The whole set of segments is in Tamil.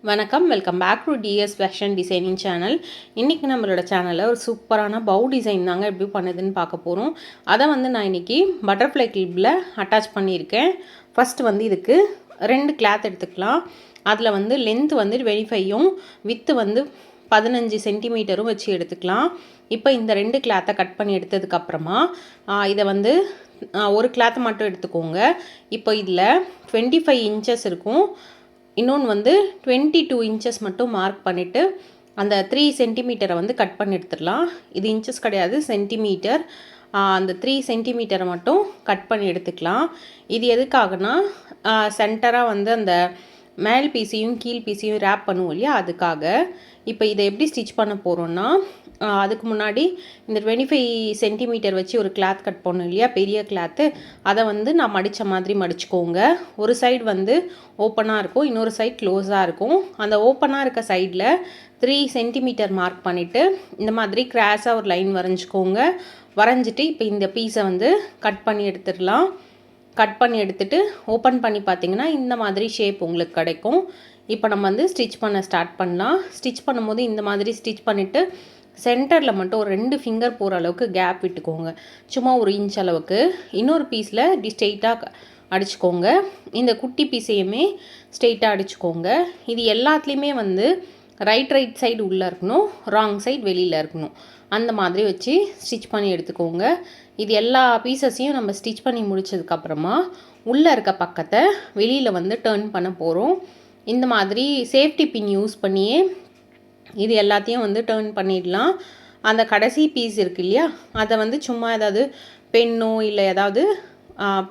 வணக்கம், welcome back to DS fashion designing channel. இன்றைக்கி நம்மளோட சேனலில் ஒரு சூப்பரான பவு டிசைன் தாங்க எப்படி பண்ணுதுன்னு பார்க்க போகிறோம். அதை நான் இன்றைக்கி பட்டர்ஃப்ளை கிளிப்பில் அட்டாச் பண்ணியிருக்கேன். ஃபஸ்ட்டு இதுக்கு 2 கிளாத் எடுத்துக்கலாம். அதில் லென்த் 25யும் வித்து 15 சென்டிமீட்டரும் வச்சு எடுத்துக்கலாம். இப்போ இந்த 2 கிளாத்தை கட் பண்ணி எடுத்ததுக்கப்புறமா இதை ஒரு கிளாத்தை மட்டும் எடுத்துக்கோங்க. இப்போ இதில் 25 இன்ச்சஸ் இருக்கும். இன்னொன்று 22 இன்ச்சஸ் மட்டும் மார்க் பண்ணிவிட்டு அந்த 3 சென்டிமீட்டரை கட் பண்ணி எடுத்துடலாம். இது இன்ச்சஸ் கிடையாது, சென்டிமீட்டர். அந்த 3 சென்டிமீட்டரை மட்டும் கட் பண்ணி எடுத்துக்கலாம். இது எதுக்காகனா சென்டராக அந்த மேல் பீஸையும் கீழ் பீஸையும் ரேப் பண்ணுவோம் இல்லையா, அதுக்காக. இப்போ இதை எப்படி ஸ்டிச் பண்ண போகிறோன்னா, அதுக்கு முன்னாடி இந்த 25 சென்டிமீட்டர் வச்சு ஒரு கிளாத் கட் பண்ணோம் இல்லையா, பெரிய கிளாத்து. அதை நான் மடித்த மாதிரி மடிச்சுக்கோங்க. ஒரு சைடு ஓப்பனாக இருக்கும், இன்னொரு சைடு க்ளோஸாக இருக்கும். அந்த ஓப்பனாக இருக்க சைடில் 3 சென்டிமீட்டர் மார்க் பண்ணிவிட்டு இந்த மாதிரி கிராஸாக ஒரு லைன் வரைஞ்சிக்கோங்க. வரைஞ்சிட்டு இப்போ இந்த பீஸை கட் பண்ணி எடுத்துடலாம். கட் பண்ணி எடுத்துகிட்டு ஓப்பன் பண்ணி பார்த்திங்கன்னா இந்த மாதிரி ஷேப் உங்களுக்கு கிடைக்கும். இப்போ நம்ம ஸ்டிச் பண்ண ஸ்டார்ட் பண்ணலாம். ஸ்டிச் பண்ணும்போது இந்த மாதிரி ஸ்டிச் பண்ணிவிட்டு சென்டரில் மட்டும் ஒரு 2 ஃபிங்கர் போகிற அளவுக்கு கேப் விட்டுக்கோங்க. சும்மா 1 இன்ச் அளவுக்கு. இன்னொரு பீஸில் இப்படி ஸ்ட்ரெயிட்டாக அடிச்சுக்கோங்க. இந்த குட்டி பீஸையுமே ஸ்ட்ரெயிட்டாக அடிச்சுக்கோங்க. இது எல்லாத்துலேயுமே ரைட் சைடு உள்ளே இருக்கணும், ராங் சைடு வெளியில் இருக்கணும். அந்த மாதிரி வச்சு ஸ்டிச் பண்ணி எடுத்துக்கோங்க. இது எல்லா பீசஸையும் நம்ம ஸ்டிச் பண்ணி முடித்ததுக்கப்புறமா உள்ளே இருக்க பக்கத்தை வெளியில் டர்ன் பண்ண போகிறோம். இந்த மாதிரி சேஃப்டி பின் யூஸ் பண்ணியே இது எல்லாத்தையும் டர்ன் பண்ணிடலாம். அந்த கடைசி பீஸ் இருக்கு இல்லையா, அதை சும்மா ஏதாவது பென்னோ இல்லை ஏதாவது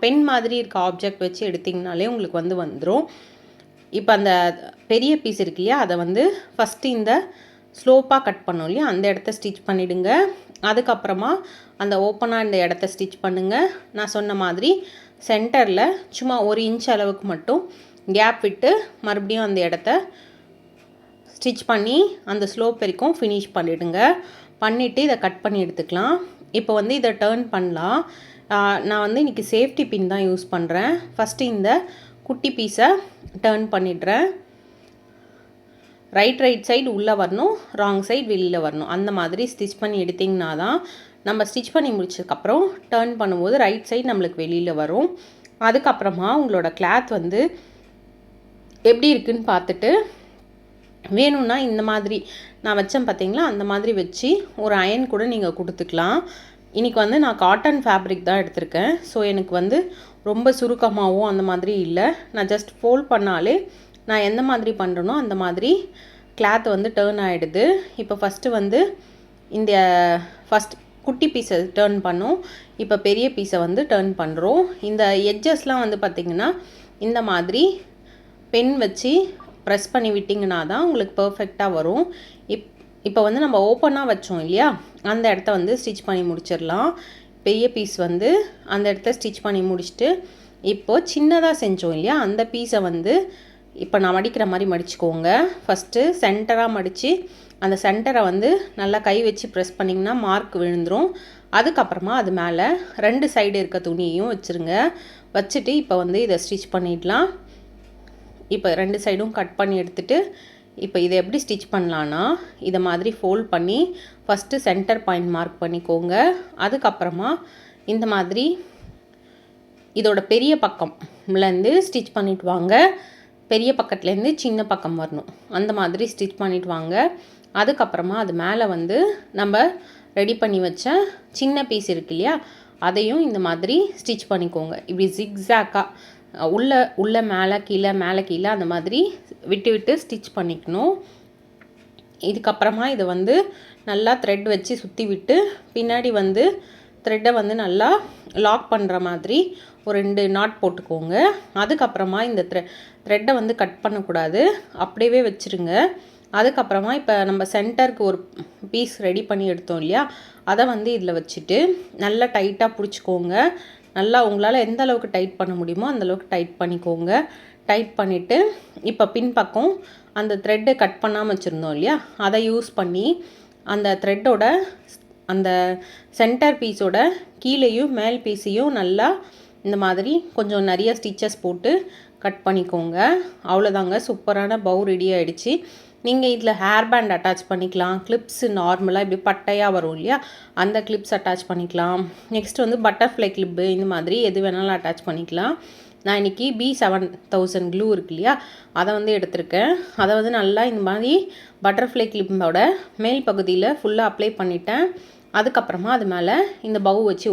பென் மாதிரி இருக்க ஆப்ஜெக்ட் வச்சு எடுத்திங்கனாலே உங்களுக்கு வந்துடும். இப்போ அந்த பெரிய பீஸ் இருக்கு இல்லையா, அதை ஃபஸ்ட்டு இந்த ஸ்லோப்பாக கட் பண்ணோம் இல்லையா, அந்த இடத்த ஸ்டிச் பண்ணிவிடுங்க. அதுக்கப்புறமா அந்த ஓப்பனாக இந்த இடத்த ஸ்டிச் பண்ணுங்கள். நான் சொன்ன மாதிரி சென்டரில் சும்மா 1 இன்ச் அளவுக்கு மட்டும் கேப் விட்டு மறுபடியும் அந்த இடத்த ஸ்டிச் பண்ணி அந்த ஸ்லோப் வரைக்கும் ஃபினிஷ் பண்ணிவிடுங்க. பண்ணிவிட்டு இதை கட் பண்ணி எடுத்துக்கலாம். இப்போ இதை டர்ன் பண்ணலாம். நான் இன்றைக்கி சேஃப்டி பின் தான் யூஸ் பண்ணுறேன். ஃபஸ்ட்டு இந்த குட்டி பீஸை டர்ன் பண்ணிடுறேன். ரைட் சைடு உள்ளே வரணும், ராங் சைடு வெளியில் வரணும். அந்த மாதிரி ஸ்டிச் பண்ணி எடுத்திங்கன்னா தான் நம்ம ஸ்டிச் பண்ணி முடிச்சதுக்கப்புறம் டர்ன் பண்ணும்போது ரைட் சைடு நம்மளுக்கு வெளியில் வரும். அதுக்கப்புறமா உங்களோட கிளாத் எப்படி இருக்குதுன்னு பார்த்துட்டு வேணும்னா இந்த மாதிரி நான் வச்சேன் பார்த்தீங்களா, அந்த மாதிரி வச்சு ஒரு அயன் கூட நீங்கள் கொடுத்துக்கலாம். இன்றைக்கி நான் காட்டன் ஃபேப்ரிக் தான் எடுத்திருக்கேன். ஸோ எனக்கு ரொம்ப சுருக்கமாகவும் அந்த மாதிரி இல்லை. நான் ஜஸ்ட் ஃபோல்ட் பண்ணாலே நான் எந்த மாதிரி பண்ணுறனோ அந்த மாதிரி கிளாத் டர்ன் ஆகிடுது. இப்போ ஃபஸ்ட்டு இந்த ஃபஸ்ட் குட்டி பீஸை டர்ன் பண்ணோம். இப்போ பெரிய பீஸை டர்ன் பண்ணுறோம். இந்த எட்ஜஸ்லாம் பார்த்திங்கன்னா இந்த மாதிரி பென் வச்சு ப்ரெஸ் பண்ணி விட்டிங்கன்னா தான் உங்களுக்கு பர்ஃபெக்டாக வரும். இப்போ நம்ம ஓப்பனாக வச்சோம் இல்லையா, அந்த இடத்த ஸ்டிச் பண்ணி முடிச்சிடலாம். பெரிய பீஸ் அந்த இடத்த ஸ்டிச் பண்ணி முடிச்சுட்டு இப்போது சின்னதாக செஞ்சோம் இல்லையா, அந்த பீஸை இப்போ நான் மடிக்கிற மாதிரி மடிச்சுக்கோங்க. ஃபஸ்ட்டு சென்டராக மடித்து அந்த சென்டரை நல்லா கை வச்சு ப்ரெஸ் பண்ணிங்கன்னா மார்க் விழுந்துடும். அதுக்கப்புறமா அது மேலே 2 சைடு இருக்க துணியையும் வச்சுருங்க. வச்சுட்டு இப்போ இதை ஸ்டிச் பண்ணிடலாம். இப்போ 2 சைடும் கட் பண்ணி எடுத்துகிட்டு இப்போ இதை எப்படி ஸ்டிச் பண்ணலான்னா, இதை மாதிரி ஃபோல்ட் பண்ணி ஃபஸ்ட்டு சென்டர் பாயிண்ட் மார்க் பண்ணிக்கோங்க. அதுக்கப்புறமா இந்த மாதிரி இதோட பெரிய பக்கம்லேருந்து ஸ்டிச் பண்ணிட்டு வாங்க. பெரிய பக்கத்துலேருந்து சின்ன பக்கம் வரணும். அந்த மாதிரி ஸ்டிச் பண்ணிட்டு வாங்க. அதுக்கப்புறமா அது மேலே நம்ம ரெடி பண்ணி வச்ச சின்ன பீஸ் இருக்கு இல்லையா, அதையும் இந்த மாதிரி ஸ்டிச் பண்ணிக்கோங்க. இப்படி ஜிக்ஸாக்காக உள்ள மேலே கீழே அந்த மாதிரி விட்டு ஸ்டிச் பண்ணிக்கணும். இதுக்கப்புறமா இதை நல்லா த்ரெட் வச்சு சுற்றி விட்டு பின்னாடி த்ரெட்டை நல்லா லாக் பண்ணுற மாதிரி ஒரு 2 நாட் போட்டுக்கோங்க. அதுக்கப்புறமா இந்த த்ரெட்டை கட் பண்ணக்கூடாது, அப்படியே வச்சுருங்க. அதுக்கப்புறமா இப்போ நம்ம சென்டருக்கு ஒரு பீஸ் ரெடி பண்ணி எடுத்தோம் இல்லையா, அதை இதில் வச்சுட்டு நல்லா டைட்டாக பிடிச்சிக்கோங்க. நல்லா உங்களால் எந்த அளவுக்கு டைட் பண்ண முடியுமோ அந்தளவுக்கு டைட் பண்ணிக்கோங்க. டைட் பண்ணிவிட்டு இப்போ பின்பக்கம் அந்த த்ரெட்டை கட் பண்ணாமல் வச்சுருந்தோம் இல்லையா, அதை யூஸ் பண்ணி அந்த த்ரெட்டோட அந்த சென்டர் பீஸோட கீழேயும் மேல் பீஸையும் நல்லா இந்த மாதிரி கொஞ்சம் நிறைய ஸ்டிச்சஸ் போட்டு கட் பண்ணிக்கோங்க. அவ்வளோதாங்க, சூப்பரான பவு ரெடி ஆகிடுச்சு. நீங்கள் இதில் ஹேர் பேண்ட் அட்டாச் பண்ணிக்கலாம், கிளிப்ஸு நார்மலாக இப்படி பட்டையாக வரும் இல்லையா, அந்த கிளிப்ஸ் அட்டாச் பண்ணிக்கலாம். நெக்ஸ்ட் வந்து பட்டர்ஃப்ளை கிளிப்பு, இந்த மாதிரி எது வேணாலும் அட்டாச் பண்ணிக்கலாம். நான் இன்றைக்கி B7000 க்ளூ இருக்கு இல்லையா, அதை வந்து எடுத்திருக்கேன். அதை வந்து நல்லா இந்த மாதிரி பட்டர்ஃப்ளை கிளிப்போட மேல் பகுதியில் ஃபுல்லாக அப்ளை பண்ணிட்டேன். அதுக்கப்புறமா அது மேலே இந்த பவு வச்சு